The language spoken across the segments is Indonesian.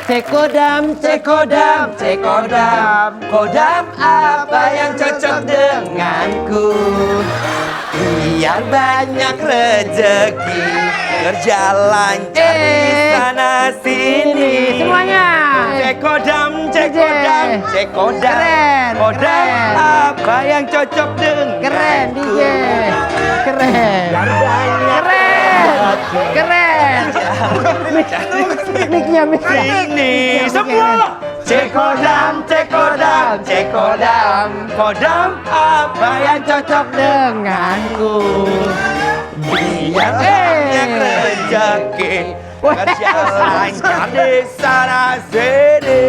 Cekodam, cekodam, cekodam, kodam apa yang cocok denganku? Biar banyak rezeki, kerja lancar di sana sini. Semuanya. Cekodam, cekodam, cekodam, Keren, kodam keren. apa yang cocok denganku? Keren DJ. Keren. Keren. Miknya. Ini semua cekodam, cekodam, cekodam, kodam apa yang cocok denganku? Biar banyak rezeki, kerja lancar di sana sini.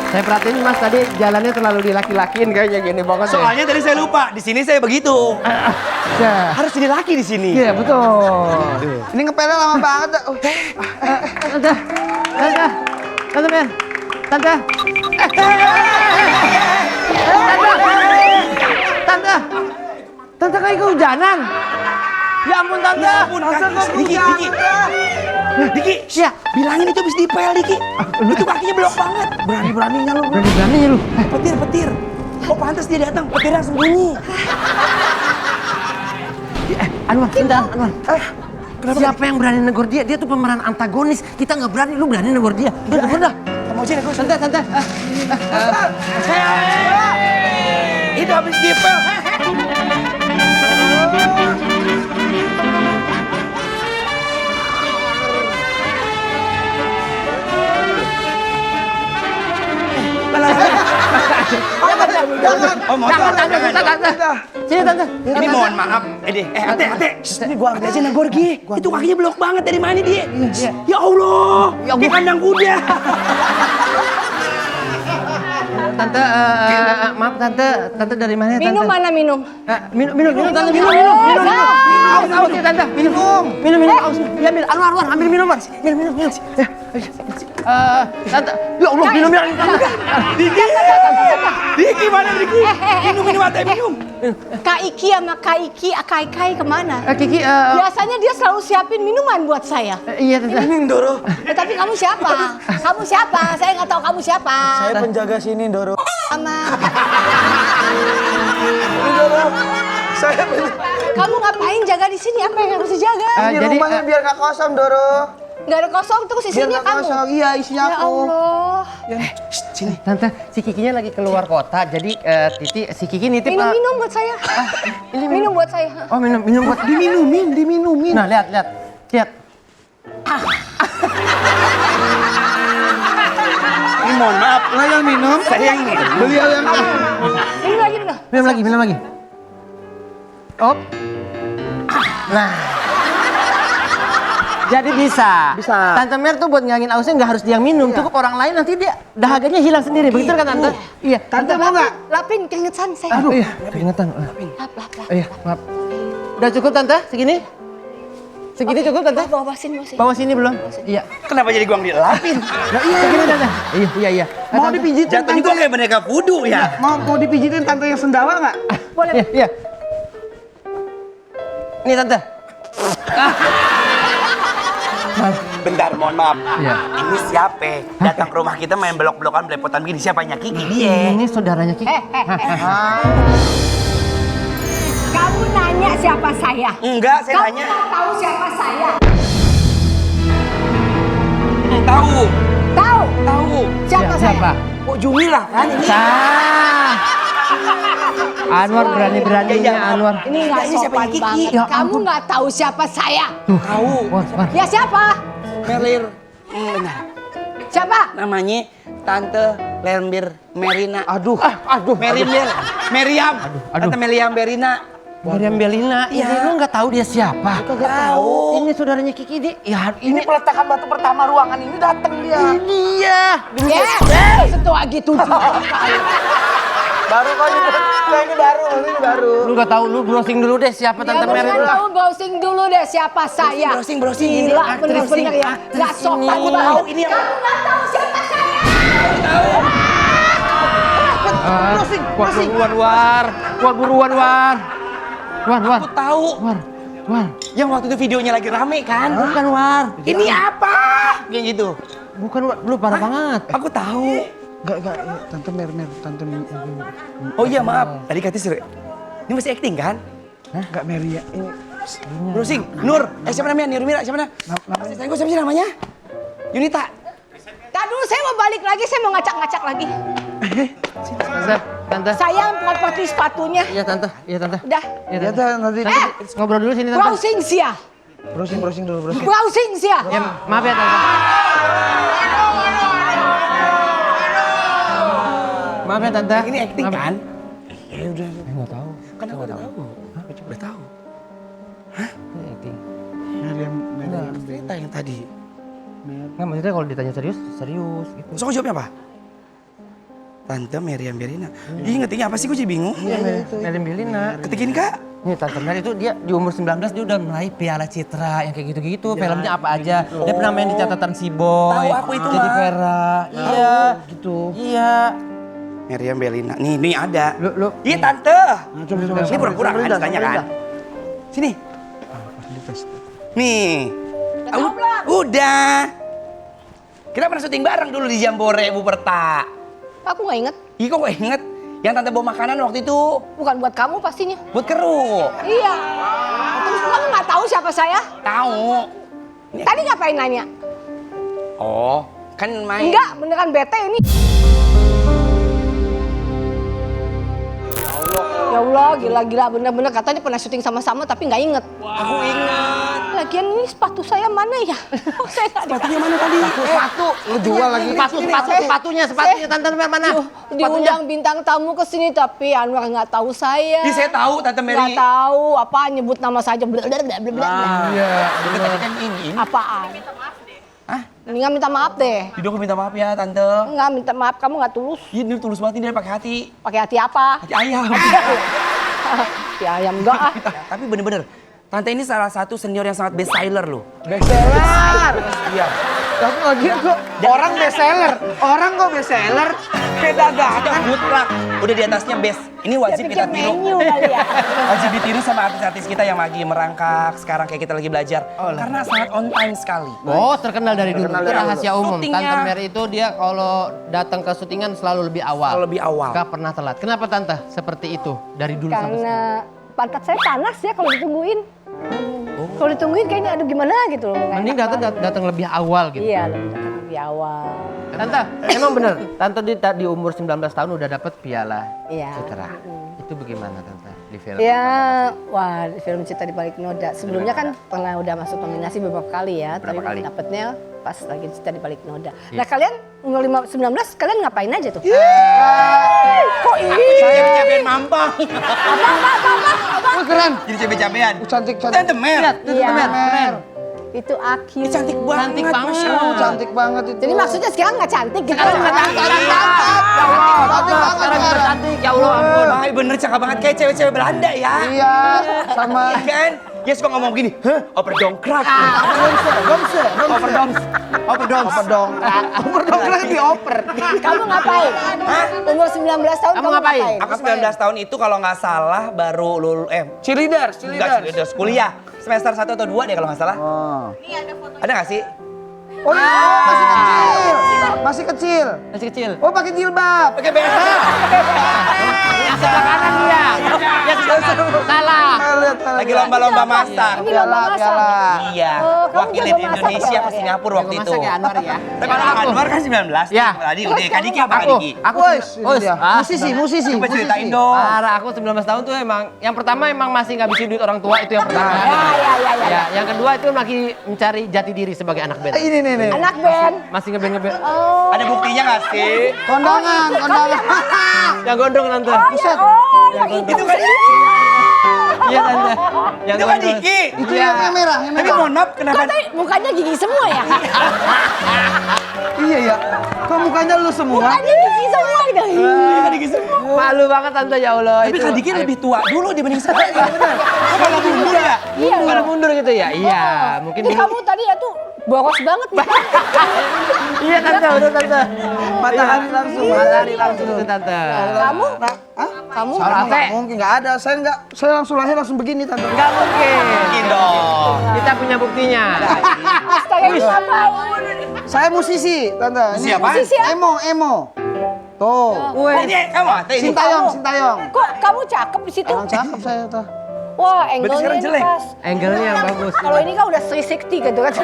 Saya perhatiin Mas tadi jalannya terlalu dilaki-lakin kayaknya gini banget. Soalnya tadi saya lupa, di sini saya begitu. Ya. Harus jadi laki di sini. Iya betul. Ini ngepelnya lama banget. Tante. Tante Mer. Tante. Tante. Tante kayak kehujanan. Ya ampun Tante. Ya ampun, Diki. Diki, Ya. bilangin itu habis dipel, Diki. Itu kakinya belok banget. Berani-beraninya lu. Berani-beraninya lu. Petir. Oh pantas dia datang, petirnya sembunyi. Anwar, bentar, Anwar. Siapa yang berani negor dia? Dia tuh pemeran antagonis. Kita nggak berani, lu berani negor dia. Udah. Kamu sini, aku Tante. itu habis dipel. Oh, Jangan, Tante. Sini, Tante. Ini mohon maaf. Ate. Ini gua angkat aja nagor Gi. Itu kakinya belok banget dari mana dia? Ya Allah. Di kandang kuda. Tante, maaf Tante dari mana ya, Tante? Minum mana minum? Minum, Tante, minum. Awas ya, Tante, minum. Awas. Ya, minum. Anwar, ambil minum, Mas. Minum. Ya, Tante, ya Allah, minum. Diki mana Diki? Minum Ate, minum. Kak Iki sama Kak Iki, Kai kemana? Kiki, Biasanya dia selalu siapin minuman buat saya. iya, Tante. Doro. Tapi kamu siapa? Kamu siapa? Saya nggak tahu kamu siapa. Saya penjaga sini, Doro. Sama Saya kamu ngapain jaga di sini? Apa yang harus dijaga? di Jadi, rumahnya biar gak kosong, Doro. Nggak ada kosong terus Biar isinya gak kamu. kosong. Iya, isinya Ya aku. Allah. Sini. Tante, si Kikinya lagi keluar kota, jadi si Kiki nitip. Minum buat saya. Minum buat saya. Oh, minum buat Diminumin. Nah, lihat. Ini mohon maaf. Lah yang minum. Saya yang minum. Beliau yang Minum lagi. Oh. Nah. Jadi bisa. Tante Mer tuh buat ngilangin ausnya nggak harus dia yang minum, cukup orang lain nanti dia dahaganya hilang sendiri. Begitu kan Tante? Iya. Tante mau nggak? Lapin keingetan saya. Aduh, iya. Keringetan. Lap. Iya, maaf. Udah cukup Tante? Segini? Segini cukup Tante? Bawa sini. Bawa sini belum? Iya. Kenapa jadi gua yang dilapin? Nah, segini Tante. Iya. Mau dipijitin Jatuhnya gua kayak boneka voodoo ya. Mau dipijitin tante yang sendawa nggak? Boleh. Iya. Nih Tante. Bentar, mohon maaf. Iya. Ini siapa? Datang ke rumah kita main belok-belokan belepotan begini. Siapanya? Kiki dia. Ini saudaranya Kiki. Kamu nanya siapa saya? Enggak, saya Kamu nanya. nggak tahu siapa saya? Tahu. Tahu? Siapa saya? Oh, Jumilah kan ini. Sah. Anwar berani-beraninya Anwar. Ini nggak Ini siapa sopan Kiki? banget. Ya Kamu ampun. nggak tahu siapa saya? Tahu. Wah. Ya siapa? Melir. Benar. Siapa? Namanya Tante Lembir Merina. Aduh. Meriam. Tante Meriam Berina. Miriam Belina, ini lu nggak tahu dia siapa? Kagak tahu. Ini saudaranya Kiki dia. Ya, Ini peletakan batu pertama ruangan ini datang dia. dia. Ya, setua gitu juga. Baru kok ini baru. Lu nggak tahu, lu browsing dulu deh siapa Tante Ya, Mer. tahu browsing dulu deh siapa saya. Browsing. Gila, bener-bener ya. Nggak sopan. Aku tahu ini yang Kamu nggak tahu siapa saya. War buruan War. aku tahu. War. War. Yang waktu itu videonya lagi rame kan? Bukan War. Ini apa? Kayak gitu. Bukan War, lu parah banget. Aku tahu. Enggak, Tante Mer, Tante Oh iya maaf. Tadi katanya suruh. Ini masih acting kan? Enggak Mary ya. Ini Browsing. Nur. Siapa namanya? Nirmira. Siapa namanya? Asisten gue siapa sih namanya? Yunita. Tadi dulu saya mau balik lagi, saya mau ngacak-ngacak lagi. Tante. Saya mau pakai sepatunya. Iya tante. Udah. Iya ya tante. nanti Ngobrol dulu sini tante. Browsing sia. browsing dulu. Browsing sia. Ya maaf ya tante. Maaf ya tante. Ini acting Maaf. kan? Ya udah. Nggak tahu. Kan aku udah tahu. Udah tahu. Ini acting. Meriam. Cerita yang tadi. Nggak maksudnya kalau ditanya serius gitu. Terus aku jawabnya apa? Tante Meriam Berina. Ih ngetiknya apa sih? Gue jadi bingung. Meriam Belina. Ketikin kak. Nih Tante Mer itu dia di umur 19 dia udah meraih Piala Citra yang kayak gitu-gitu. Filmnya apa aja. Dia pernah main di catatan si Boy. Tahu aku itu, Jadi Mak. Vera. Iya. Gitu. Iya. Meriam Belina. Nih ada. Lu. Iya tante. Coba. Ini pura-pura kan tanya kan? Sini. Nih. Udah. Kita pernah syuting bareng dulu di Jambore Bu Perta. Aku nggak inget. Ih kok gak inget? Yang tante bawa makanan waktu itu Bukan buat kamu pastinya. buat keruk. Iya. Terus kamu nggak tahu siapa saya? Tahu. Tadi ngapain nanya? Oh, kan main. Enggak, beneran bete ini. Ya Allah, gila-gila bener-bener katanya pernah syuting sama-sama tapi nggak inget. Aku ingat. Lagian ini sepatu saya mana ya? Oh, saya nggak Sepatunya mana tadi? Sepatu. Lu jual lagi. Sepatunya Tante Mer mana? diundang bintang tamu ke sini tapi Anwar nggak tahu saya. Ih, saya tahu Tante Mary. Nggak tahu apa nyebut nama saja. Iya. Itu tadi kan ini. Apaan? Hah? Mendingan minta maaf deh. Jadi aku minta maaf ya Tante. Enggak, minta maaf kamu nggak tulus. Iya ini tulus banget ini dari pakai hati. Pakai hati apa? Hati ayam. Ya ayam enggak ah. Tapi bener-bener. Tante ini salah satu senior yang sangat best seller loh. Bestseller. Iya. Tapi lagi kok orang bestseller. Orang kok bestseller. Kayak dagangan. Good luck. Udah di atasnya best. Ini wajib Dia kita pikir tiru. menu kali ya. Wajib ditiru sama artis-artis kita yang lagi merangkak. Sekarang kayak kita lagi belajar. Karena sangat on time sekali. Oh, terkenal dari dulu. Itu rahasia umum. Syutingnya. Tante Mer itu dia kalau datang ke syutingan selalu lebih awal. Selalu lebih awal. Gak pernah telat. Kenapa Tante seperti itu dari dulu sampai sekarang? Karena pantat saya panas ya kalau ditungguin. Kalau ditungguin kayaknya aduh gimana gitu loh. Nggak Mending enak datang banget. datang lebih awal gitu. Iya, lebih awal. Tante, emang bener. Tante di umur 19 tahun udah dapet Piala Iya. Citra. Itu bagaimana Tante di film? Ya, wah film Cinta di Balik Noda. Sebelumnya kan pernah udah masuk nominasi beberapa kali ya. Berapa kali? Tapi dapetnya pas lagi Cinta di Balik Noda. Nah kalian umur 19 kalian ngapain aja tuh? Kok ini? Saya cabean mampang. Wah, keren. Jadi cabe-cabean. Cantik. Tante Mer. Iya. Mer. Itu Aki. Ini cantik banget. Cantik banget. Masya Allah. Cantik banget itu. Jadi maksudnya sekarang nggak cantik gitu? Sekarang nggak cantik. Sekarang juga cantik. Ya Allah ampun. Wah, bener cakep banget kayak cewek-cewek Belanda ya. Iya, sama Iya kan? Ya suka ngomong gini, hah? Operdongkrak. Operdongkrak dioper. Kamu ngapain? Hah? Umur 19 tahun Kamu ngapain? Aku 19 tahun itu kalau nggak salah baru Cheerleaders. Enggak, kuliah. Semester 1 atau 2 deh kalau nggak salah. Oh. Ada nggak sih? Oh, masih kecil. Masih kecil. Masih kecil. Oh, pakai jilbab. Pakai BH. Yang sebelah kanan dia. Yang sebelah salah. Lihat, Lagi lomba-lomba masak. Ini lomba masak. Piala. Iya, Oh, kamu wakilin jago masak Indonesia ya, ke Pak, ya? Singapura waktu Jago itu. masak ya Anwar ya. Tapi kalau Anwar kan 19. Ya. Tadi udah Kak Diki apa Kak Aku, Diki? aku, Musisi. Coba ceritain dong. Parah, aku 19 tahun tuh emang, yang pertama emang masih ngabisin duit orang tua, itu yang pertama. Ya. Yang kedua itu lagi mencari jati diri sebagai anak band. Ini nih. Anak band. Masih ngeband. Oh. Ada buktinya nggak sih? Kondangan. Yang gondrong Tante. Buset. Itu kan Iya Tante. Yang itu kan gondrong. Diki. Itu yang merah, Tapi mohon maaf kenapa? Kok tadi mukanya gigi semua ya? Iya ya. Kok mukanya lu semua? Mukanya gigi semua gitu. Kak Diki semua. Malu banget Tante ya Allah. Tapi itu. Kak Diki lebih tua dulu dibanding sekarang. Benar. Kok malah mundur ya? Iya. Pada mundur gitu ya? Iya, mungkin Jadi dulu. kamu tadi ya tuh boros banget nih. Iya Tante, udah Tante. Matahari langsung. Matahari langsung itu Tante. Kamu? Kamu Salma Ate. nggak mungkin, nggak ada. Saya langsung lahir langsung begini tante. Nggak mungkin. Mungkin dong. Kita punya buktinya. astaga ini apa? Saya musisi tante. Ini Musisi apa? Musisi apa? Emo. Tuh. Ini kamu Ate ini. Sintayong. Kok kamu cakep di situ? Emang cakep saya tuh. Wah, Berarti angle-nya sekarang ini jelek. pas. Angle-nya yang bagus. Kalau ini kan udah 360 gitu kan.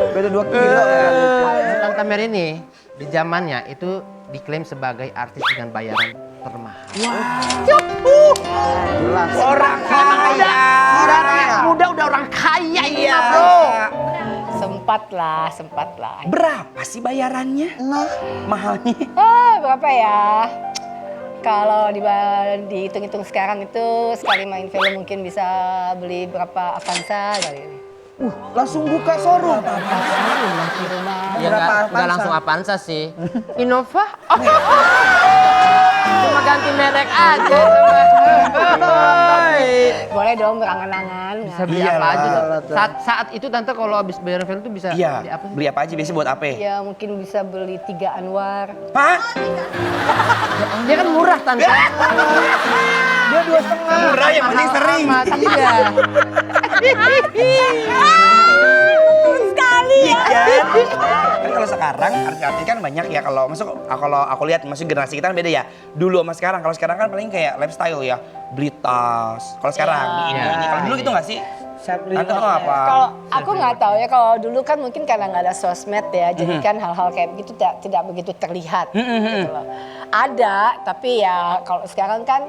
Beda 2 kilo. Tante Mer ini di zamannya itu diklaim sebagai artis dengan bayaran termahal. Jelas. Orang kaya. Muda udah orang kaya ini Iya. mah, Bro. sempat lah. Berapa sih bayarannya? Nah, Mahalnya. Berapa ya? Kalau dihitung-hitung sekarang itu sekali main film mungkin bisa beli berapa Avanza kali ini. langsung buka showroom. Di rumah. Ya Berapa nggak Avanza? langsung Avanza sih. Innova? Oh. Cuma ganti merek aja. Boleh dong berangan-angan. Bisa beli Iya apa lah. aja tuh. Saat itu tante kalau habis bayaran film tuh bisa Iya. beli apa sih? Beli apa aja biasanya buat apa? Ya mungkin bisa beli 3 Anwar. Hah? Dia kan murah tante. Dia 2,5. Murah yang penting sering. Iya. Sekali ya. Iya. Kan kalau sekarang artis-artis kan banyak ya kalau aku lihat masuk generasi kita kan beda ya. Dulu sama sekarang. Kalau sekarang kan paling kayak lifestyle ya. Beli tas. Kalau sekarang Iya. ini. Kalau dulu gitu nggak sih? Tante tuh apa? Kalau aku nggak tahu ya, kalau dulu kan mungkin karena nggak ada sosmed ya, jadi kan hal-hal kayak begitu tidak begitu terlihat. Gitu loh. Ada, tapi ya kalau sekarang kan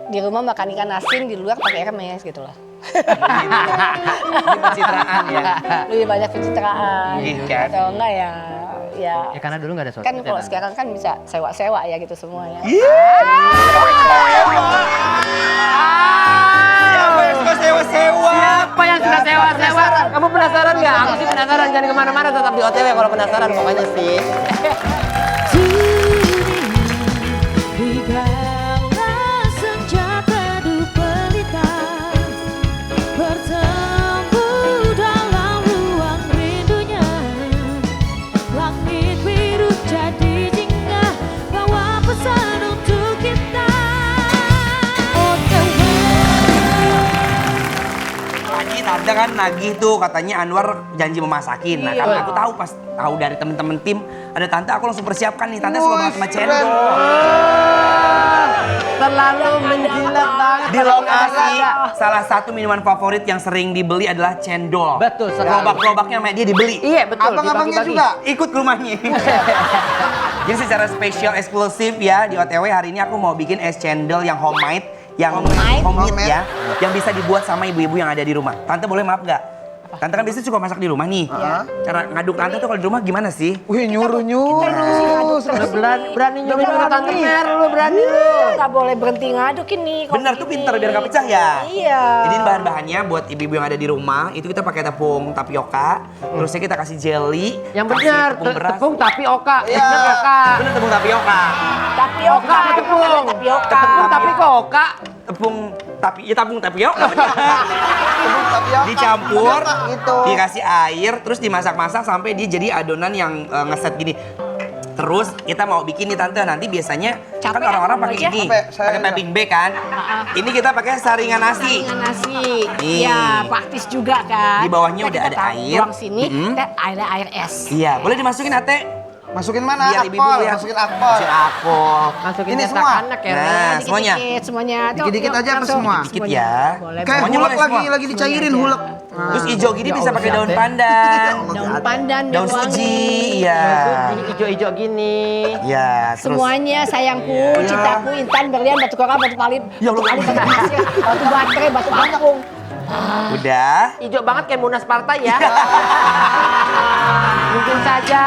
di rumah makan ikan asin, di luar pakai remes gitu loh. Ini pencitraan ya. Lebih banyak pencitraan. Iya kan? Atau enggak ya, Ya karena dulu nggak ada sosmed. kan kalau sekarang kan bisa sewa-sewa ya gitu semua ya. Siapa yang suka sewa-sewa? Siapa yang suka sewa-sewa? Kamu penasaran nggak? Aku sih penasaran. Jangan kemana-mana, tetap di OTW kalau penasaran pokoknya sih. Dikala senja teduh pelita bertemu dalam ruang rindunya, langit biru jadi jingga bawa pesan untuk kita. OTW. Tadi tante kan nagih tuh katanya Anwar janji mau masakin. Nah, karena aku tahu pas tahu dari temen-temen tim ada tante, aku langsung persiapkan nih. Tante suka banget sama cendol. Terlalu menjilat banget. Di lokasi salah satu minuman favorit yang sering dibeli adalah cendol. Betul sekali. Gerobak-gerobaknya sama dia dibeli. Iya betul. Abang-abangnya dibagi-bagi. juga. Ikut ke rumahnya. Jadi secara spesial eksklusif ya di OTW hari ini aku mau bikin es cendol yang homemade, yang homemade ya, yang bisa dibuat sama ibu-ibu yang ada di rumah. Tante boleh maaf nggak? Tante kan biasanya suka masak di rumah nih. Cara ngaduk tante tuh kalau di rumah gimana sih? Wih, nyuruh-nyuruh. Berani nyuruh tante Mer, lu berani lu. Nggak boleh berhenti ngaduk ini. kalau Bener tuh gini. pinter biar nggak pecah ya. Iya. Jadi ini bahan-bahannya buat ibu-ibu yang ada di rumah itu kita pakai tepung tapioka, terusnya kita kasih jelly, Yang kasih benar, tepung beras. tepung tapi oka. Iya. Bener nggak, Kak? Bener tepung tapioka. Tapioka. Oka apa tepung? Tapioka. Tepung tapi kok oka. Tepung tapioka bener. Tapioka. Dicampur, gitu. dikasih air, terus dimasak-masak sampai dia jadi adonan yang ngeset gini. Terus kita mau bikin nih tante, nanti biasanya kan Capek orang-orang ya, pakai kamu ini, Capek, saya pakai piping bag kan. Ini kita pakai saringan nasi. Saringan nasi. Nih. Iya, praktis juga kan. Di bawahnya Kita udah ada taruh air. Buang sini, kita ada air es. Iya, boleh dimasukin Ate? Masukin mana? Biar ibu-ibu Akpol, lihat. masukin akpol. Masukin akpol. Masukin Ini cetak semua? anak ya. Nah, Ren. semuanya. Semuanya. Tuh, Dikit-dikit yuk, aja apa langsung. semua? Dikit Semuanya. ya. Boleh. Kayak Semuanya hulek boleh semua. lagi dicairin Semuanya hulek. Terus hijau gini Ya bisa Allah, pakai daun Ate. pandan. Daun pandan, Daun wangi. suji, iya. Jadi hijau-hijau gini. Iya, terus Semuanya sayangku, cintaku, intan, berlian, batu kara, batu palip, Ya batu Allah. palip, batu pasir, batu baterai, batu apung. udah. Hijau banget kayak Munas Partai ya. Mungkin saja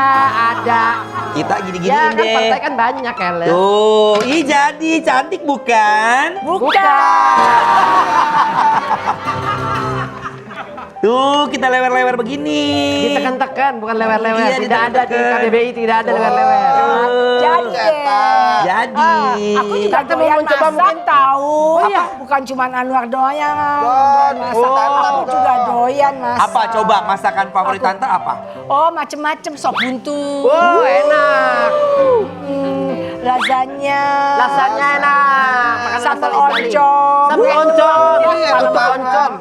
ada. Kita gini-gini Ya kan deh. partai kan banyak ya, Les. Tuh, ih jadi cantik bukan? Bukan. Tuh, kita lewer-lewer begini. Ditekan-tekan, bukan lewer-lewer. Iya, Tidak ada di ditekan-tekan. KBBI, tidak ada lewer-lewer. Jadi deh. Jadi. Aku juga Tante mau doyan mencoba masak mungkin tahu. Oh, iya. Bukan cuma Anwar doang yang doyan masak. Aku juga doyan masak. Apa coba masakan favorit tante apa? Oh, macem-macem sop buntu. Oh, enak. Lasagna. Rasanya enak. Makan Sambal asal Itali. oncom. Sambal oncom. Iya, Sambal betul. oncom.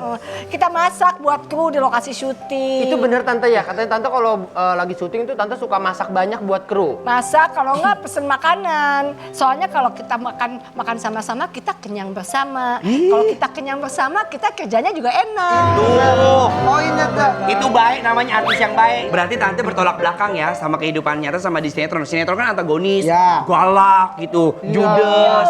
Kita masak buat kru di lokasi syuting. Itu bener tante ya, katanya tante kalau lagi syuting itu tante suka masak banyak buat kru. Masak, kalau enggak pesen makanan. Soalnya kalau kita makan sama-sama, kita kenyang bersama. Kalau kita kenyang bersama, kita kerjanya juga enak. Tuh. Oh ini ada. Itu baik, namanya artis yang baik. Berarti tante bertolak belakang ya sama kehidupan nyata sama di sinetron. Sinetron kan antagonis, Ya. galak gitu, judes.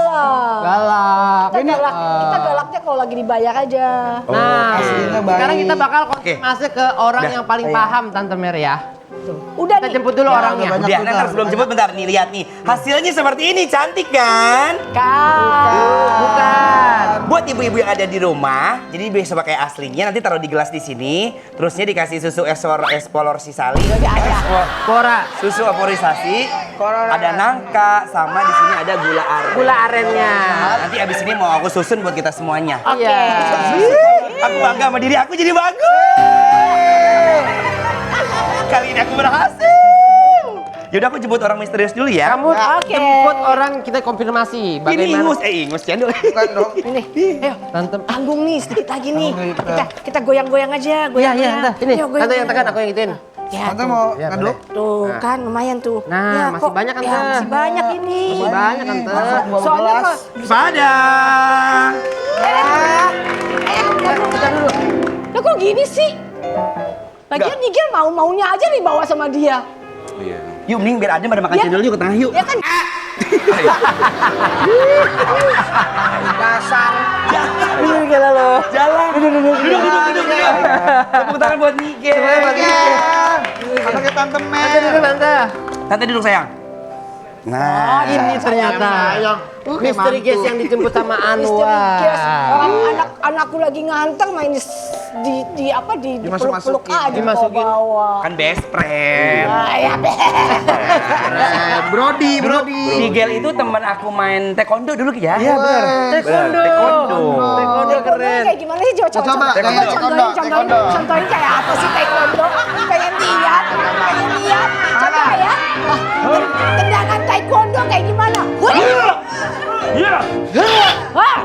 Galak. Kita galaknya kalau lagi dibayar aja. Nah, aslinya baik. sekarang kita bakal Oke. konfirmasi ke orang Udah. yang paling paham Tante Mer ya. Udah Kita nih. jemput dulu orangnya. banyak Udah, juga, ntar sebelum jemput bentar nih, lihat nih. Hasilnya seperti ini, cantik kan? Bukan. Buat ibu-ibu yang ada di rumah, jadi bisa pakai aslinya, nanti taruh di gelas di sini, terusnya dikasih susu esplorasi sali, Kora. susu vaporisasi, ada nangka, sama di sini ada gula aren. Gula arennya. Nanti abis ini mau aku susun buat kita semuanya. Iya. Aku bangga sama diri aku jadi bagus. Kali ini aku berhasil. Yaudah aku jemput orang misterius dulu ya. Kamu jemput orang kita konfirmasi Ini bagaimana. Ingus cendol. Bukan dong. Ini, ayo. Tante. Tanggung nih, sedikit lagi nih. Kita goyang-goyang aja, Iya, goyang. iya, Tante. Ini, Ayo, goyang, Tante yang tekan, goyang. aku yang ituin. Ya, Tante tuh. mau Ya, ngaduk? Tuh, kan lumayan tuh. Nah, masih banyak kan, ya, Tante? masih banyak ini. Masih banyak, Tante. Soalnya kok Padang. Kita dulu. Lah kok gini sih? Lagian Nigel mau-maunya aja dibawa sama dia. Yuk mending biar Adem pada makan Ya. cendol yuk ke tengah yuk. Ya kan? Dasar. Ini gila lo. Jalan. Duduk. Tepuk tangan buat Nigel. Anaknya Tante Tante Mer. dulu, Tante. Tante duduk sayang. Nah, Ini ternyata sayang. misteri guest yang dijemput sama Misterius. Anwar. Orang anakku lagi nganteng main di apa di peluk-peluk Dimasukin. aja Dimasukin. bawah. kan best friend. Ya Brody. Nigel itu teman aku main taekwondo dulu ya. Iya benar. Taekwondo. Taekwondo. Taekwondo keren. Kayak gimana sih coba Coba, gaya taekwondo, taekwondo. contohin kayak apa sih taekwondo? Pengen lihat. Coba ya. Tendangan taekwondo kayak gimana? Iya. Wah.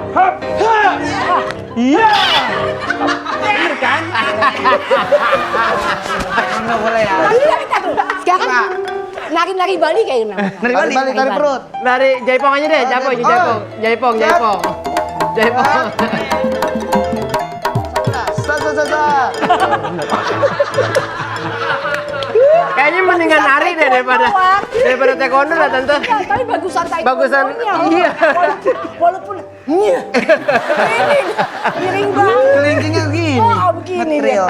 Iya. Bener kan? Taekwondo boleh ya. Sekarang nari-nari Bali kayak gimana? Nari Tarik balik, tarik perut. Dari Jaipong aja deh, Jaipong. Jaipong. Sa. Kayaknya mendingan nari deh daripada taekwondo lah, Tante. Ya, tapi bagusan taekwondo. Bagusan, iya. Walaupun ini miring banget. Kelingkingnya gini. Oh, begini dia. Ngetril.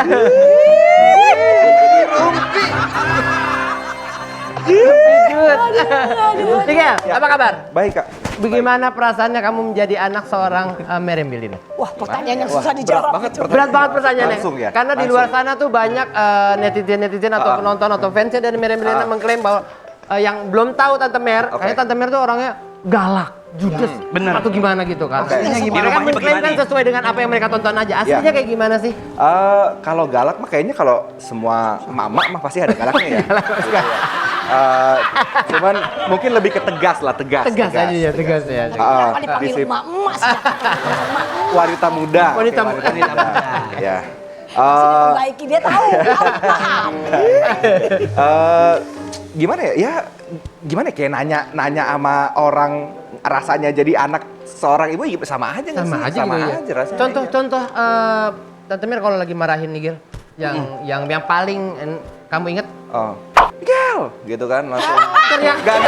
Tigel, apa kabar? Baik kak. Bagaimana perasaannya kamu menjadi anak seorang Meriam Bellina? Wah, pertanyaan yang susah dijawab. Berat banget pertanyaannya. Langsung ya? Karena di luar sana tuh banyak netizen atau penonton atau fansnya dari Meriam Bellina mengklaim bahwa yang belum tahu Tante Mer, kayaknya Tante Mer tuh orangnya galak, judes, bener. atau gimana gitu kan. Aslinya gimana? Mereka Rumahnya mengklaim kan bagaimana? sesuai dengan apa yang mereka tonton aja. Aslinya kayak gimana sih? Kalau galak mah kayaknya kalau semua emak-emak mah pasti ada galaknya ya. Cuman mungkin lebih ke tegas lah, tegas. Tegas aja ya, tegas ya. Kenapa dipanggil Disiplin. emak-emak sih? Wanita muda. Wanita Oke, muda. Ya. Perbaiki dia tahu. Paham. Gimana ya? Ya gimana ya? Kayak nanya sama orang rasanya jadi anak seorang ibu ya sama aja nggak Sama sih? aja Sama gitu ya. aja rasanya. Contoh Tante Mer kalau lagi marahin Nigel, yang paling kamu inget? Oh. Miguel, gitu kan langsung. Teriak. Enggak.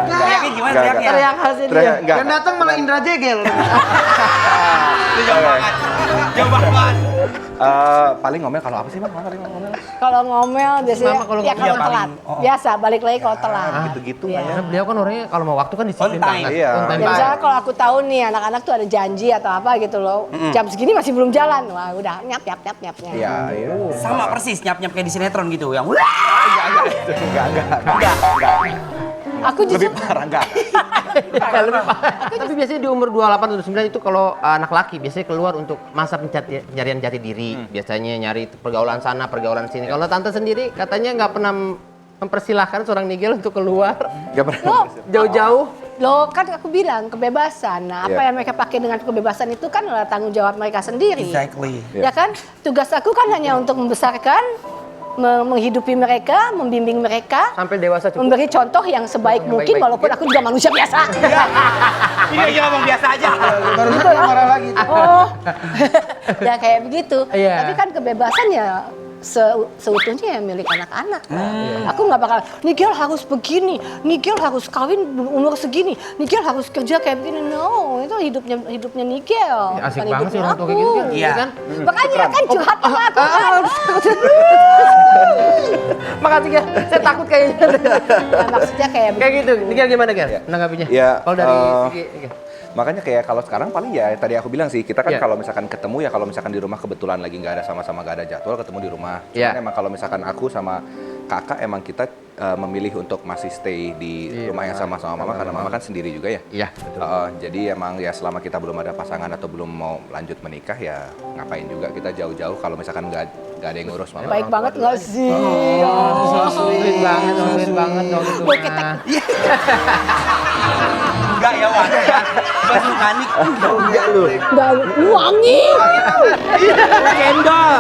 Teriaknya gimana teriaknya? Teriak hasil dia. Teriak, enggak. Yang datang malah Indra Jegel. Itu jauh banget. Jauh banget. Paling ngomel kalau apa sih Mama? Paling ngomel. Kalau ngomel biasanya Mama kalau ya ngomel kalau paling- telat. oh. Biasa balik lagi kalau telat. Gitu-gitu Iya. lah ya. Karena beliau kan orangnya kalau mau waktu kan disiplin On time. banget. Iya. On time Ya, banget. misalnya kalau aku tahu nih anak-anak tuh ada janji atau apa gitu loh. Jam segini masih belum jalan. Wah, udah nyap. Iya, iya. Sama persis nyap-nyap kayak di sinetron gitu yang Enggak. Aku justru Lebih parah enggak. Tapi biasanya di umur 28 atau 29 itu kalau anak laki biasanya keluar untuk masa pencarian jati diri. Biasanya nyari pergaulan sana, pergaulan sini. Kalau tante sendiri katanya nggak pernah mempersilahkan seorang Nigel untuk keluar Enggak pernah. Loh, jauh-jauh. Loh, kan aku bilang kebebasan. Nah, apa Iya. yang mereka pakai dengan kebebasan itu kan adalah tanggung jawab mereka sendiri. exactly. Ya kan? Tugas aku kan hanya untuk membesarkan, menghidupi mereka, membimbing mereka, Sampai dewasa cukup. memberi contoh yang sebaik mungkin baik-baik. walaupun aku juga manusia biasa. Ini aja ngomong biasa aja. Barusan marah lagi. Oh, ya kayak begitu. Iya. Tapi kan kebebasan ya seutuhnya ya milik anak-anak. Aku nggak bakal, Nigel harus begini, Nigel harus kawin umur segini, Nigel harus kerja kayak begini. No, itu hidupnya Nigel. Ya, asik bukan banget sih hidupnya orang tua aku. kayak gitu kan. Iya. kan? Makanya kan curhat sama aku kan. Makasih ya, saya takut kayaknya. Nah, maksudnya kayak Kayak gitu. Nigel gimana Gel? Menanggapinya? Ya, Kalau dari segi makanya kayak kalau sekarang paling ya tadi aku bilang sih, kita kan Iya. kalau misalkan ketemu ya kalau misalkan di rumah kebetulan lagi nggak ada sama-sama nggak ada jadwal ketemu di rumah. Iya. Cuman emang kalau misalkan aku sama kakak emang kita memilih untuk masih stay di rumah yang sama mama karena mama kan sendiri juga ya. Iya, betul. Jadi emang ya selama kita belum ada pasangan atau belum mau lanjut menikah ya ngapain juga kita jauh-jauh kalau misalkan nggak ada yang ngurus mama. baik banget nggak sih? Sweet banget, sweet banget dong itu. Bau ketek. Enggak ya, Wan. Bas mekanik. Enggak lu. Nggak wangi. Cendol.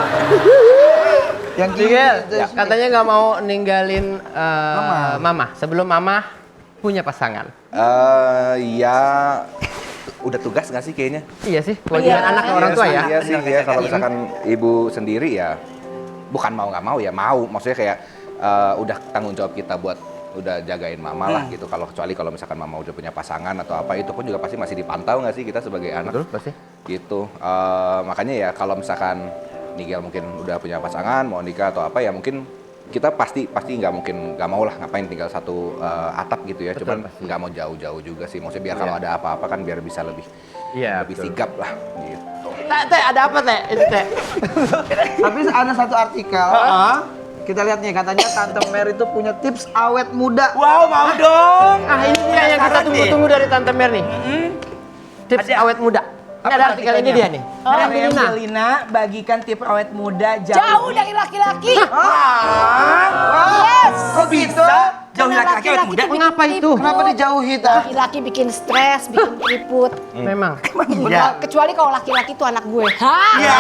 Yang Nigel, katanya nggak mau ninggalin mama. Sebelum mama punya pasangan. Ya udah tugas nggak sih kayaknya? Iya sih, kewajiban Iya. anak ke orang tua ya. Iya sih, ya kalau misalkan ibu sendiri ya bukan mau nggak mau ya mau. Maksudnya kayak udah tanggung jawab kita buat udah jagain mama lah gitu. Kalau kecuali kalau misalkan mama udah punya pasangan atau apa itu pun juga pasti masih dipantau nggak sih kita sebagai anak. Betul, pasti. Gitu. Makanya ya kalau misalkan Nigel mungkin udah punya pasangan mau nikah atau apa ya mungkin kita pasti nggak mungkin nggak mau lah ngapain tinggal satu atap gitu ya. Betul, Cuman pasti. nggak mau jauh-jauh juga sih. Maksudnya biar kalau ada apa-apa kan biar bisa lebih lebih betul. sigap lah gitu. Teh, ada apa teh? Itu teh. Tapi ada satu artikel. Kita lihat nih katanya Tante Mer itu punya tips awet muda. Wow, mau dong. Ah, ini dia yang kita Penasaran tunggu-tunggu dari Tante Mer nih. Tips Ada. awet muda. Ini ada artikel ini dia nih. Dari Melina. Melina bagikan tips awet muda Jauh dari laki-laki. Yes. Kok bisa? Jauhi Karena laki-laki awet muda? bikin Mengapa itu? keriput. Kenapa dijauhi ta? Laki-laki bikin stres, bikin keriput. Memang. Iya. Kecuali kalau laki-laki itu anak gue. Hah? Iya.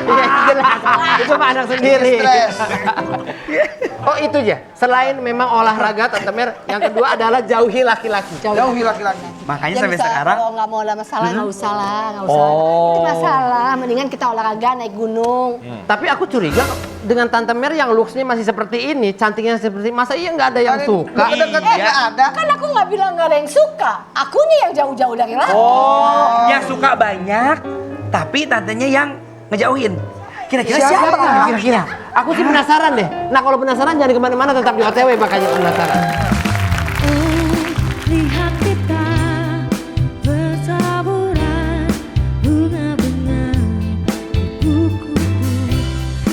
Iya, jelas. Itu mah anak sendiri. Stres. Oh itu ya. Selain memang olahraga Tante Mer, yang kedua adalah jauhi laki-laki. Jauhi laki-laki. Makanya Ya sampai bisa, sekarang kalau nggak mau ada masalah nggak usah lah, nggak usah. Oh. Itu masalah. Mendingan kita olahraga naik gunung. Tapi aku curiga dengan Tante Mer yang looks-nya masih seperti ini, cantiknya seperti ini, masa iya nggak ada yang suka? Deket-deketnya nggak ada. Kan aku nggak bilang nggak ada yang suka. Aku nih yang jauh-jauh dari laki. oh, yang suka banyak, tapi tantenya yang ngejauhin. Kira-kira siapa? Kira-kira. Aku sih penasaran deh. Nah kalau penasaran jangan kemana-mana, tetap di OTW makanya penasaran. Lihat kita bertaburan bunga-bunga kupu-kupu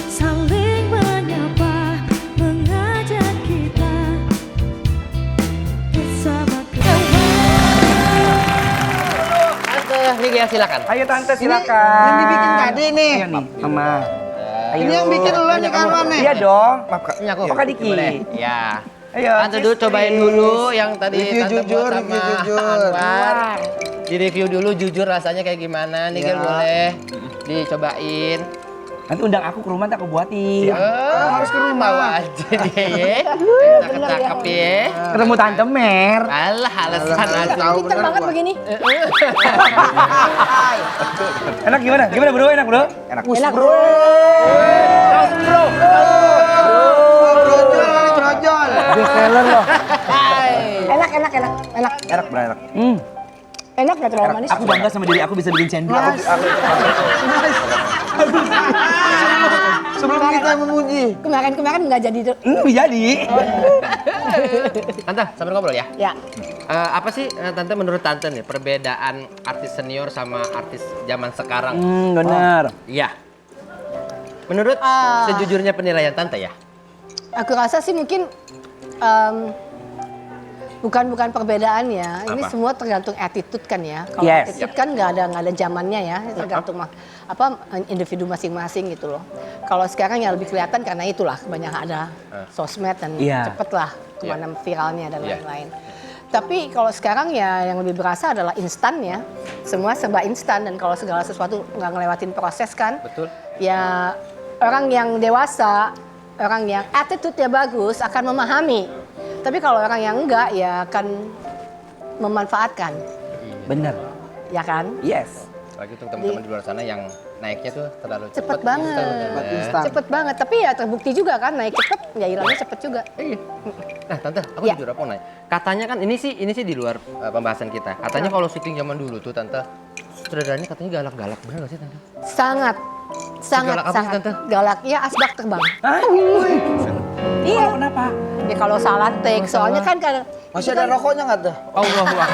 saling menyapa mengajak kita bersama Tante, Nigel silakan. Ayo tante silakan. yang dibikin tadi nih. Ayo nih, Mama. Ayo. Ini yang bikin lo nih Anwar nih. Iya dong. Maaf Kak. Ini aku. Oh, Kak Diki. Boleh. Ya. Ayo. Tante dulu cobain dulu yang tadi Review Tante jujur, buat review sama jujur. Anwar. Di review dulu jujur rasanya kayak gimana. Nigel Ya. boleh dicobain. Nanti undang aku ke rumah, tak aku buatin. Harus ke rumah aja dia ya. Cakep-cakep ya. Ketemu Tante Mer. Alah, alasan aja. Tahu Pinter bener banget gua. begini. Enak gimana? Gimana bro? Enak bro? Enak. Enak bro. Brojol kali brojol. Best seller loh. Enak. Enak bro, enak. Enak nggak terlalu manis? Aku bangga sama diri aku bisa bikin cendol. Sebelum kita memuji. Kemarin nggak jadi tuh. Jadi. Tante, sambil ngobrol ya. Ya. Apa sih Tante menurut Tante nih perbedaan artis senior sama artis zaman sekarang? Benar. Iya. Menurut sejujurnya penilaian Tante ya? Aku rasa sih mungkin bukan perbedaan ya. Ini Apa? semua tergantung attitude kan ya. Kalau Yes. attitude kan nggak ada zamannya ya. Tergantung individu masing-masing gitu loh. Kalau sekarang ya lebih kelihatan karena itulah kebanyakan ada sosmed dan Iya. cepet lah kemana viralnya dan Iya. lain-lain. Tapi kalau sekarang ya yang lebih berasa adalah instan ya. Semua serba instan dan kalau segala sesuatu nggak ngelewatin proses kan. Betul. Ya orang yang dewasa, orang yang attitude-nya bagus akan memahami. Tapi kalau orang yang enggak ya akan memanfaatkan, Benar. ya kan? Yes. Lagi untuk teman-teman di luar sana yang naiknya tuh terlalu Cepet banget. Instan. Cepet banget, tapi ya terbukti juga kan naik cepet, ya hilangnya cepet juga. Iya. Nah, Tante, aku Ya. jujur aku nanya. Katanya kan ini sih di luar pembahasan kita. Katanya kalau syuting zaman dulu tuh Tante, sutradaranya katanya galak-galak. Benar gak sih Tante? Sangat Galak apa sih, sangat Tante? galak. Ya asbak terbang. Hah? Iya. Kenapa? Ya kalau salah take, soalnya kan kadang Masih ada rokoknya nggak tuh? Allahu Akbar.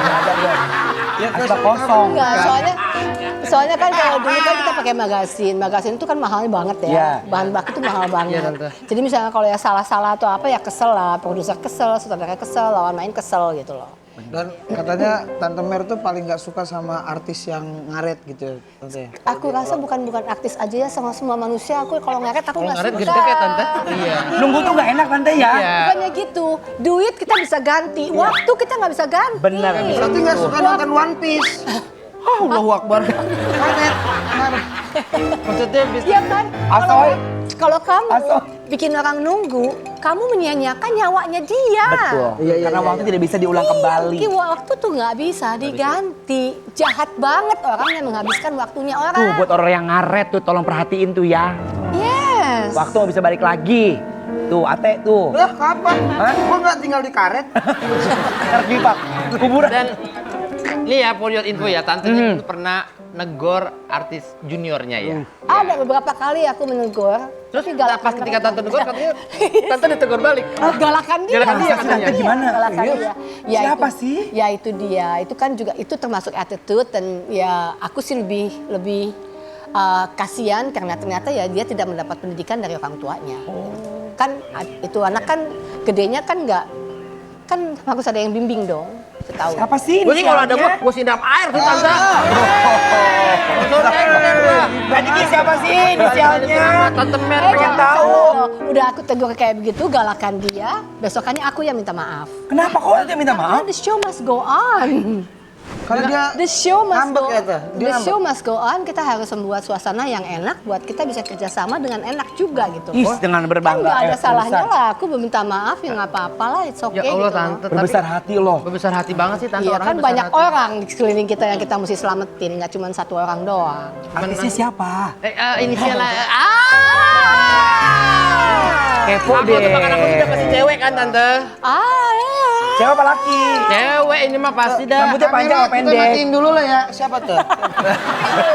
Ya, Asbak kosong. enggak, soalnya kan kalau dulu kan kita pakai magasin. Magasin itu kan mahalnya banget ya. Iya. Bahan baku itu mahal banget. Iya, Tante. Jadi misalnya kalau ya salah-salah atau apa ya kesel lah, produser kesel, sutradara kesel, lawan main kesel gitu loh. Dan katanya Tante Mer tuh paling nggak suka sama artis yang ngaret gitu, Tante. Aku rasa bukan artis aja ya, sama semua manusia. Aku kalau ngaret aku Kalau nggak ngaret suka. gede kayak Tante. Iya. Nunggu tuh nggak enak Tante ya. Iya. Bukannya gitu, duit kita bisa ganti, waktu kita nggak bisa ganti. Benar. Berarti nggak suka nonton One Piece. Allahu Akbar. Ngaret. Maksudnya bisa Iya kan? Asoy. Kalau kamu Asoy. bikin orang nunggu, kamu menyia-nyiakan nyawanya dia. Betul. Iya, iya, Karena iya, waktu tidak bisa diulang kembali. Iya, waktu tuh nggak bisa diganti. Jahat banget orang yang menghabiskan waktunya orang. Tuh buat orang yang ngaret tuh tolong perhatiin tuh ya. Yes. Waktu nggak bisa balik lagi. Tuh, Ate tuh. Lah kapan? Hah? Gua nggak tinggal di karet. Harus di Pak. Kuburan. dan ini ya for your info ya, Tante itu pernah negor artis juniornya ya. Ada beberapa kali aku menegur. Terus tapi galakan pas ketika mereka. Tante negor katanya Tante ditegur balik. Galakan dia. Galakan dia katanya. Tante gimana? Galakan dia. Ya, Siapa itu, sih? Ya itu dia. Itu kan juga itu termasuk attitude dan ya aku sih lebih kasihan karena ternyata ya dia tidak mendapat pendidikan dari orang tuanya. Kan itu anak kan gedenya kan nggak kan harus ada yang bimbing dong. Tahu. Siapa sih? Gue sih kalau ada inisialnya? gue siram air tuh Tante. Tadi siapa sih inisialnya? Tante Mer pengen pengen tahu. Udah aku tegur kayak begitu, galakan dia. Besokannya aku yang minta maaf. Kenapa kok dia minta maaf? Karena the show must go on. Karena dia The show must ngambek go. ya, Teh? Dia The ngambek. show must go on. Kita harus membuat suasana yang enak buat kita bisa kerjasama dengan enak juga gitu. Is, dengan Kan berbangga. nggak ada salahnya berbesar. lah. Aku meminta maaf ya nggak apa-apa lah. It's okay Ya Allah gitu. Tante, Berbesar hati loh. Berbesar hati banget sih Tante. Iya orangnya kan besar banyak hati. orang di sekeliling kita yang kita mesti selamatin. Nggak cuma satu orang doang. Artisnya siapa? Inisialnya Kepo Aku deh. tebakan aku sudah pasti cewek kan Tante. Cewek apa laki? Cewek ini mah pasti dah. Rambutnya panjang apa Kita pendek? matiin dulu lah ya. Siapa tuh?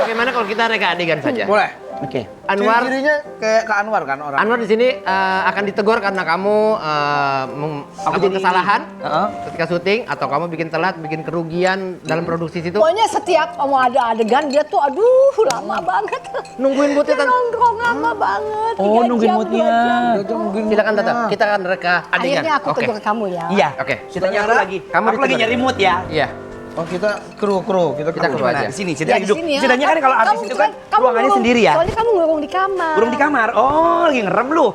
Bagaimana kalau kita reka adegan saja? Boleh. Oke. Anwar, Ciri-cirinya kayak ke Anwar kan orang. Anwar di sini akan ditegur karena kamu melakukan kesalahan ketika syuting atau kamu bikin telat, bikin kerugian dalam produksi situ. Pokoknya setiap mau ada adegan dia tuh aduh lama banget. Nungguin moodnya Dia Tante. nongkrong lama banget. Oh, 3 nungguin jam, moodnya. 2 jam. Dia tuh mungkin Silakan Tante, kita akan reka adegan. Akhirnya aku Oke. tegur kamu ya. Iya. Oke. Ceritanya aku lagi. Kamu Aku lagi ditegur. nyari mood ya. Iya. Oh kita kru. Kita kru kru. aja. Di sini, Ya, ceritanya di duduk. sini ya. Ceritanya kan kalau artis Kamu itu kan kamu ruangannya ngurung- sendiri ya. Soalnya kamu ngurung di kamar. Burung di kamar. Oh, lagi ngerem lu.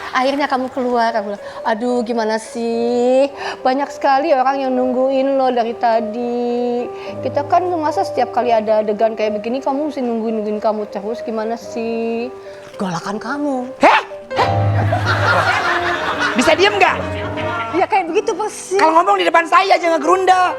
Akhirnya kamu keluar, kamu bilang, aduh gimana sih, banyak sekali orang yang nungguin lo dari tadi. Kita kan masa setiap kali ada adegan kayak begini, kamu mesti nungguin kamu terus, gimana sih? Galakan kamu. Heh? Bisa diem nggak? Ya kayak begitu persis. Kalau ngomong di depan saya jangan gerunda.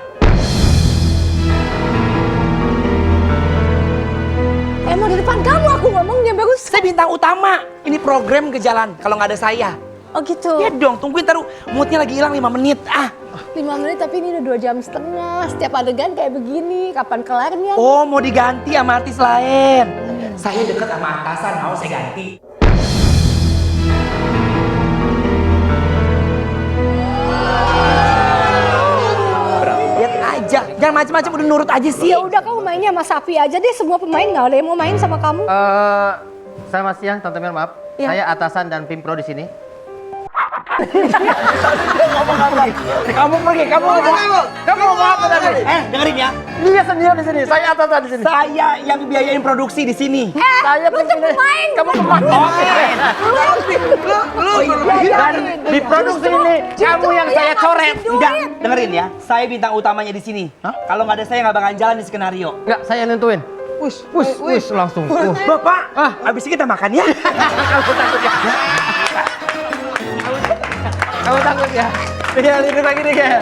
Emang di depan kamu aku ngomongnya bagus. Saya bintang utama. Ini program ke jalan kalau nggak ada saya. Oh gitu. Ya dong, tungguin taruh moodnya lagi hilang 5 menit. Ah, 5 menit tapi ini udah 2 jam setengah. Setiap adegan kayak begini, kapan kelarnya? Oh, mau diganti sama artis lain. Saya deket sama atasan, mau saya ganti. Lihat aja, jangan macam-macam, udah nurut aja sih. Ya udah kamu mainnya sama Sapi aja deh. Semua pemain nggak ada yang mau main sama kamu. Selamat siang, Tante Mer, maaf. Iya. Saya atasan dan Pimpro di sini. Kamu pergi, kamu ngomong apa tadi? Dengerin ya. Dia sendiri di sini, saya atasan di sini. Saya yang biayain produksi di sini. Saya Lu tuh pemain. Kamu pemain. Dan di produksi ini kamu yang saya coret. Enggak, dengerin ya. Saya bintang utamanya di sini. Kalau nggak ada saya nggak bakalan jalan di skenario. Enggak, saya nentuin. Wis, langsung. Bapak, abis ini kita makan ya. Kamu takut ya? Iya, lirik lagi nih kayak.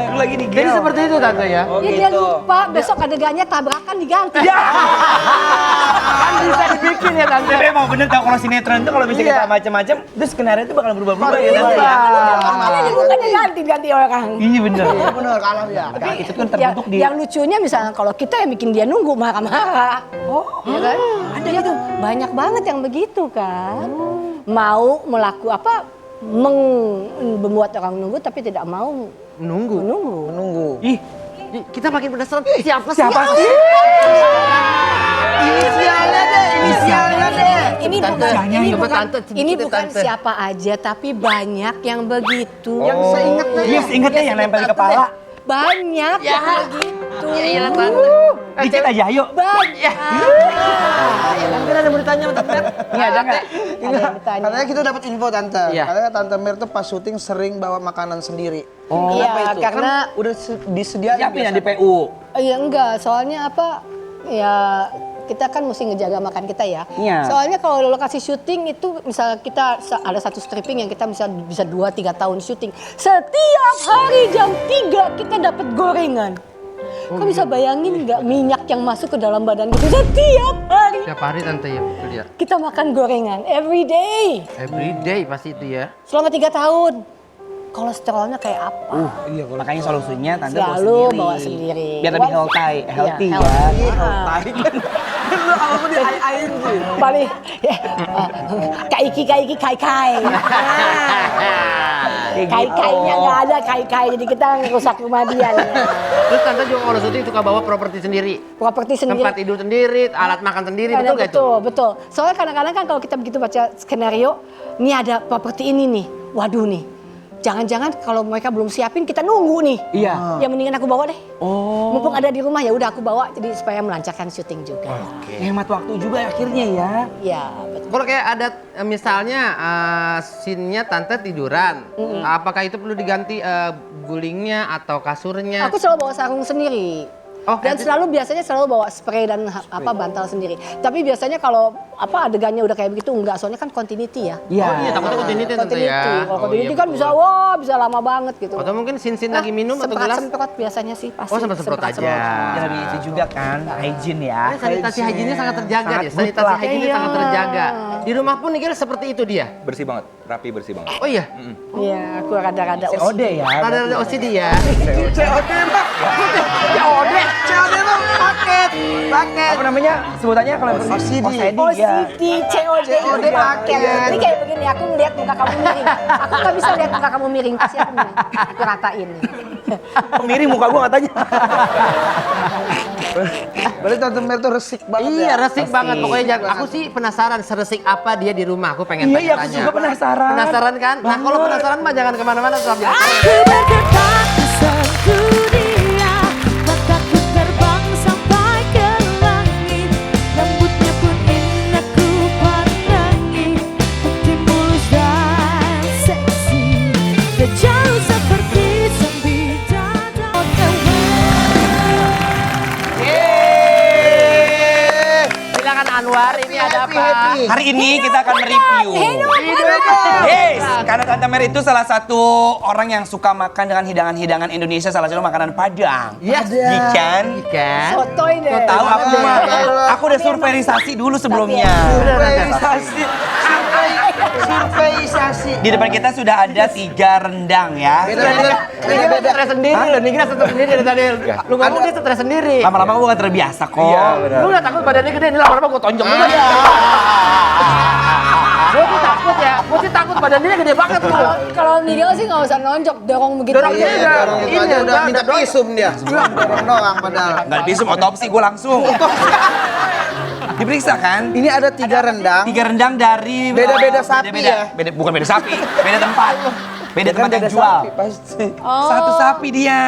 Lu lagi nih, Jadi seperti itu Tante ya. Ya dia lupa besok adegannya tabrakan diganti. Kan bisa dibikin ya Tante. Tapi emang bener tau kalau sinetron itu kalau bisa kita macam-macam, terus skenario itu bakal berubah-ubah ya. Makanya bukannya ganti orang. Iya bener. Bener kalah dia. Tapi itu kan terbentuk di... Yang lucunya misalnya kalau kita yang bikin dia nunggu marah-marah. Ya kan? Ada gitu. Banyak banget yang begitu kan. Mau membuat orang nunggu tapi tidak mau Menunggu. Ih, Kita makin penasaran siapa sih? Inisialnya deh. Ini Coba bukan Tante, ini sedikit, bukan Tante. siapa aja tapi banyak yang begitu. Yang seingatnya. Iya, ingetnya yang nempel di kepala. Banyak yang begitu. Iya Tante. Dikit aja, ayo. Banyak. Mungkin ada beritanya untuk Mer. Iya, ada nggak? Ada yang ditanya. Katanya kita dapat info Tante. Iya. Katanya Tante Mer tuh pas syuting sering bawa makanan sendiri. Iya, karena Kan udah disediain. Siapa yang di biasa. PU? iya enggak, soalnya apa? Ya kita kan mesti ngejaga makan kita ya. Iya. Soalnya kalau lokasi syuting itu misalnya kita ada satu stripping yang kita bisa 2-3 tahun syuting. Setiap hari jam 3 kita dapat gorengan. Kau bisa bayangin nggak minyak yang masuk ke dalam badan kita setiap hari? Tiap hari Tante ya, itu dia. Kita makan gorengan every day. Every day pasti itu ya. Selama 3 tahun. Kolesterolnya kayak apa? Iya, makanya solusinya Tante Selalu bawa sendiri. Biar lebih healthy Iya, ya. Lu apapun di air sih. Paling kaiki. Kai-kainya nggak ada kai-kai, jadi kita rusak rumah dia. Terus Tante juga kalau syuting suka bawa properti sendiri. Properti sendiri. Tempat tidur sendiri, alat makan sendiri, betul nggak itu? Betul. Soalnya kadang-kadang kan kalau kita begitu baca skenario, ini ada properti ini nih. Waduh nih. Jangan-jangan kalau mereka belum siapin kita nunggu nih. Iya. Ya mendingan aku bawa deh. Oh. Mumpung ada di rumah ya udah aku bawa jadi supaya melancarkan syuting juga. Hemat waktu juga akhirnya ya. Ya, betul. Kalau kayak ada misalnya scene-nya Tante tiduran, apakah itu perlu diganti gulingnya atau kasurnya? Aku selalu bawa sarung sendiri. Oh, Dan itu- biasanya selalu bawa spray dan bantal sendiri. Tapi biasanya kalau adegannya udah kayak begitu enggak, soalnya kan continuity ya. Iya. Oh iya, takutnya continuity Tante ya. Kalau Oh, continuity iya, kan betul. bisa lama banget gitu. Atau mungkin scene-scene lagi minum atau gelas? Semprot biasanya sih pasti. Oh, semprot aja. Ya lebih itu juga kan, hygiene ya. Sanitasi hygiene sangat terjaga Sangat ya. Sanitasi mutlak. hygiene Iya. sangat terjaga. Di rumah pun Nigel seperti itu dia. Bersih banget, rapi bersih banget. Oh iya. Iya, aku rada-rada COD ya. Ada OCD ya. COD Pak. COD Pak paket. Apa namanya sebutannya kalau OCD. ya. COD paket. Ini kayak begini, aku ngeliat muka kamu miring. Aku nggak bisa lihat muka kamu miring, pasti aku miring. Aku ratain. Miring muka gua katanya. Berarti Tante Mer tuh resik banget Iya, ya. resik banget. Pokoknya aku sih penasaran seresik apa dia di rumah. Aku pengen Iya, aku tanya-tanya. juga penasaran. Penasaran kan? Nah, kalau penasaran mah jangan kemana-mana. Tetap di Aku bergerak di satu dunia, mataku terbang sampai ke langit, rambutnya pun indah ku pandangi, putih mulus dan seksi, dia jauh seperti sang bidadari. Silakan Anwar, ini ada apa? Hari ini kita akan mereview. Yes, karena Tante Mer itu salah satu orang yang suka makan dengan hidangan-hidangan Indonesia, salah satu makanan Padang. Yes. Ikan. Ikan. Sotoy deh. Tahu aku mah. Aku udah surveiisasi dulu sebelumnya. Surveiisasi. Surveisasi. Di depan kita sudah ada 3 rendang ya. Dia stres sendiri loh, Nigra stres sendiri dari tadi. Lu ngomong dia stres sendiri. Lama-lama gue gak terbiasa kok. Lu gak takut badannya gede, ini lama-lama gue tonjok juga ya. Gue tuh takut ya, gue sih takut badannya gede banget tuh. Kalau Nigel sih nggak usah nonjok, dorong begitu. Dorong aja. dia. Orang itu aja udah minta visum dia. Dorong doang padahal. Gak dipisum, otopsi gue langsung. Diperiksa kan? Ini ada 3 rendang. 3 rendang dari Beda-beda sapi ya? Bukan beda sapi, beda tempat. Beda Kan tempat yang beda jual. sapi pasti. Satu sapi dia.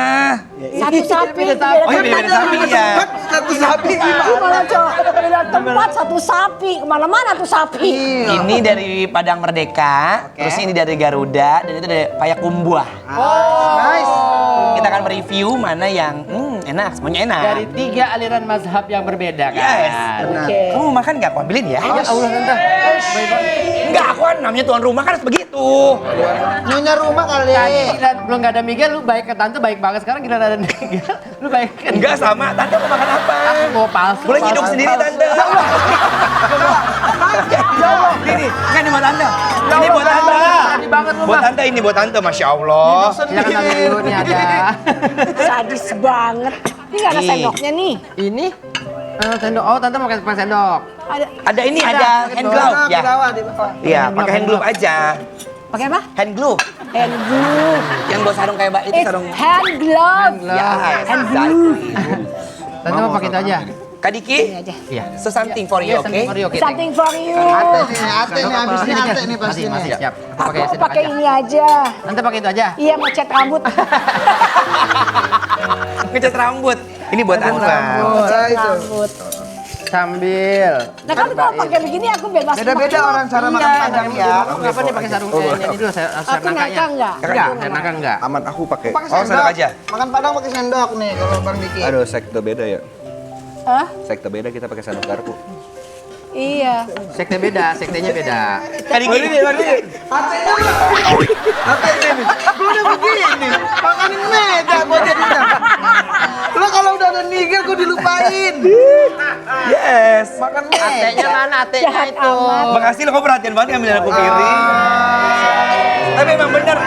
Satu sapi, Oh iya beda sapi ya. Satu sapi Gimana cok? Beda tempat satu sapi, kemana-mana tuh sapi. Ini dari Padang Merdeka, terus ini dari Garuda, dan itu dari Payakumbuh. Nice. Kita akan mereview mana yang enak, semuanya enak. Dari 3 aliran mazhab yang berbeda kan. Yes. Oke. Kamu mau makan nggak? Aku ambilin ya. Ya Allah tante. Enggak, aku kan namanya tuan rumah kan harus begitu. Nyonya rumah kali. Tadi belum gak ada Miguel, lu baik ke tante baik banget. Sekarang gila ada Miguel, lu baik ke Enggak sama, tante mau makan apa? Aku mau palsu. Boleh hidup sendiri tante. Ini, kan ini buat tante. Ini buat tante. Tadi banget lu Buat mah. tante ini, buat tante, Masya Allah. Silakan tante dulu nih ada. Sadis banget. Ini nggak ada Nih. sendoknya nih. Ini sendok. Oh tante mau pakai sendok. Ada. Ada ini, ada hand glove ya. Di bawah. Iya, pakai hand glove aja. Pakai apa? Hand glove. Hand glove. Yang buat sarung kayak itu It's sarung. hand glove. Ya, Hand glove. Tante mau pakai itu aja. Kak Diki, Ini aja. Iya. so something for you, Iya, oke? oke. Something for you. Ate nih, abis ini ate nih pasti Masih nih. siap. Aku sendok pakai aja. ini aja. Tante pakai itu aja. Iya, mau cat rambut. Ngecat rambut. Ini buat Anta. Nah, itu. Rambut. Sambil. Nah kan kalau pakai begini aku bebas. Beda-beda pakai. orang cara makan padang ya. Kamu kapan nih pakai sarung ini dulu saya Aku nangka enggak? Enggak, saya nangka enggak. Aman aku pakai. Pakai Oh, sendok aja. Makan padang pakai sendok nih kalau Bang Diki. Aduh, sekte beda ya. Hah? Sekte beda kita pakai sendok garpu. Iya. Sekte beda, sektenya beda. Kak Diki. Atenya nih. Gue udah begini. Makanin meja gue jadinya. Lo kalau udah ada nigel gue dilupain. Yes. Makan Atenya meja. mana? Atenya Jahat itu. amat. Makasih lo, kok perhatian banget ngambilin aku piring. Tapi emang bener,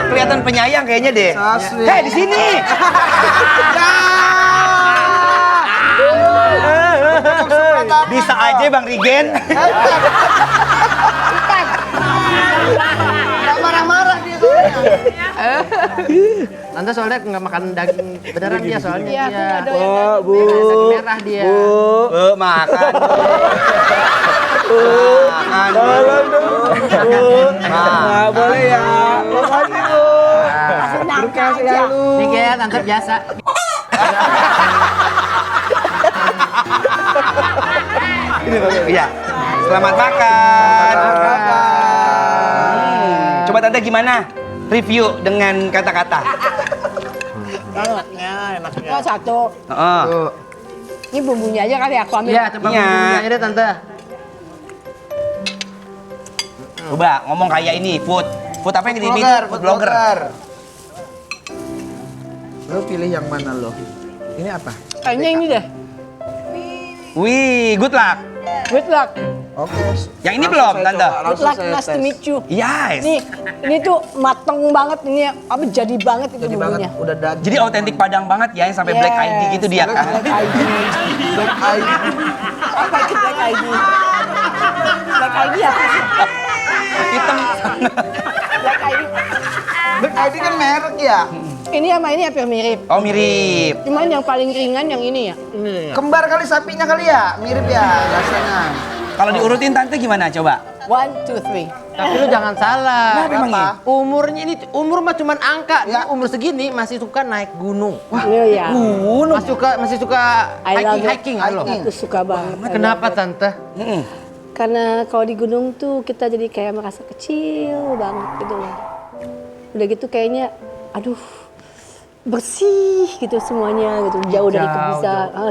kelihatan penyayang kayaknya deh. So sweet. Hei, di sini. Bisa aja Bang Rigen. Gak marah-marah dia soalnya. Tante soalnya nggak makan daging beneran dia soalnya. Iya, dia. aku nggak doyan daging. Daging merah dia. Makan. Makan. Nggak boleh ya. Makasih Bu. Nangka aja. Selalu. Miguel, tante biasa. Iya. Selamat makan. Coba Tante gimana? Review dengan kata-kata. Oh, satu. Heeh. Tuh. Ini bumbunya aja kali aku ambil. Iya, coba Iya. bumbunya deh tante. Coba ngomong kayak ini, food apa yang di TV? Food blogger. Lo pilih yang mana lo? Ini apa? Kayaknya ini deh. Wih, good luck. Good luck. Oke. Yang ini belum, Tante? Good luck, nice to meet you. Yes. Ini tuh mateng banget, ini apa jadi banget itu Jadi banget bumbunya. udah daging. Jadi otentik Padang banget ya, yang sampai Black Yes. ID gitu dia kan. Black ID. Black eye. Apa itu Black ID? Black ID apa sih? Hitam. Black ID. Black ID kan merek ya. Ini sama ini hampir mirip. Oh mirip. Cuman yang paling ringan yang ini ya. Kembar kali sapinya kali ya, mirip ya rasanya. Kalau diurutin Tante gimana coba? 1, 2, 3. Tapi lu jangan salah. Kenapa emangnya? Umurnya ini umur mah cuman angka. Ya. Dia umur segini masih suka naik gunung. Iya ya. Masih suka I love hiking it. loh. Aku suka banget. Kenapa tante? Karena kalau di gunung tuh kita jadi kayak merasa kecil banget gitu loh. Udah gitu kayaknya, aduh, bersih gitu semuanya gitu. Jauh dari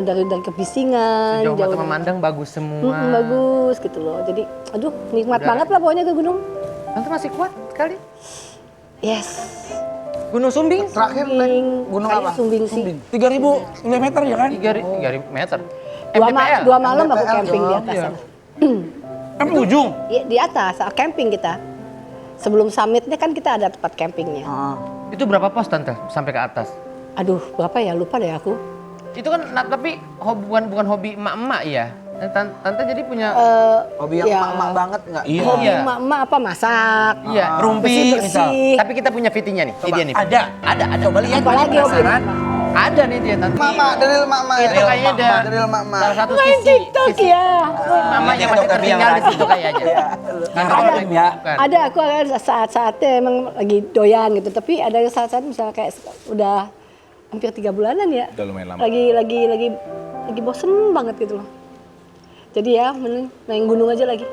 dari kebisingan. Sejauh mata dari- memandang bagus semua. bagus gitu loh. Jadi, aduh, nikmat banget lah pokoknya ke gunung. Tante masih kuat kali. Yes. Gunung Sumbing? Terakhir naik gunung Kayaknya apa? Sumbing sih. 3000 meter ya kan? 3.000 meter. Dua MDPL. malam aku MDPL, camping di oh, atas iya. sana. Sampai ujung. Di atas, camping kita. Sebelum summitnya kan kita ada tempat campingnya. Itu berapa pos tante sampai ke atas? Aduh, berapa ya? Lupa deh aku. Itu kan tapi bukan hobi emak-emak ya. Tante jadi punya Hobi yang emak-emak banget nggak? Iya. Hobi emak-emak apa masak. Iya, Rumpi misal. Bersih-bersih. tapi kita punya fitinya nih. Ini dia nih. Ada. Coba lihat. Apalagi hobi penasaran. Ada nih dia tante. Mama, dari mama ya. Itu kayaknya ada Dari mama. salah satu Main sisi TikTok ya. mama yang masih tertinggal di situ kayaknya. Kan problem ya. Bukan. Ada, aku ada saat-saatnya emang lagi doyan gitu. Tapi ada saat-saat misalnya kayak udah hampir 3 bulanan ya. Udah lumayan lama. Lagi bosen banget gitu loh. Jadi ya, main gunung aja lagi.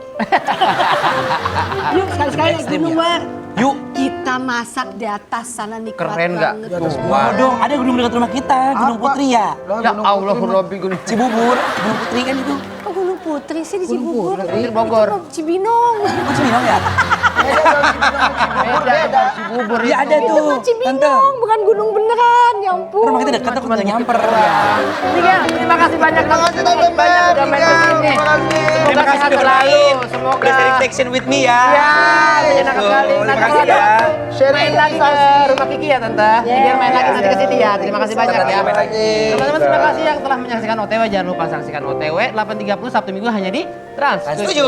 Yuk sekali-sekali naik Ekstrim gunung, ya? War. Yuk. Kita masak di atas sana nikmat Keren nggak? banget. Wow dong, ada gunung dekat rumah kita, Gunung Putri ya. Ya Allah, Robi gunung. Cibubur, Gunung Putri kan itu. Oh, Gunung Putri sih di Cibubur. Putri Bogor. Itu Cibinong. Oh, Cibinong ya? Beda, Cibubur Iya ada Itu tuh. mah Cibinong, bukan gunung beneran. Ya ampun. Rumah kita dekat, aku nggak nyamper. Miguel, terima kasih banyak Makasih Tante banyak udah main Miguel. kesini. Terima kasih. Semoga sehat selalu. Semoga Udah sharing section with me ya. Ya, menyenangkan sekali. Terima kasih ya. Main lagi ke rumah Kiki ya Tante. Miguel main lagi nanti ke sini ya. Terima kasih banyak ya. Main lagi. Teman-teman terima kasih yang telah menyaksikan OTW. Jangan lupa saksikan OTW 8.30 Sabtu Minggu hanya di Trans. Setuju.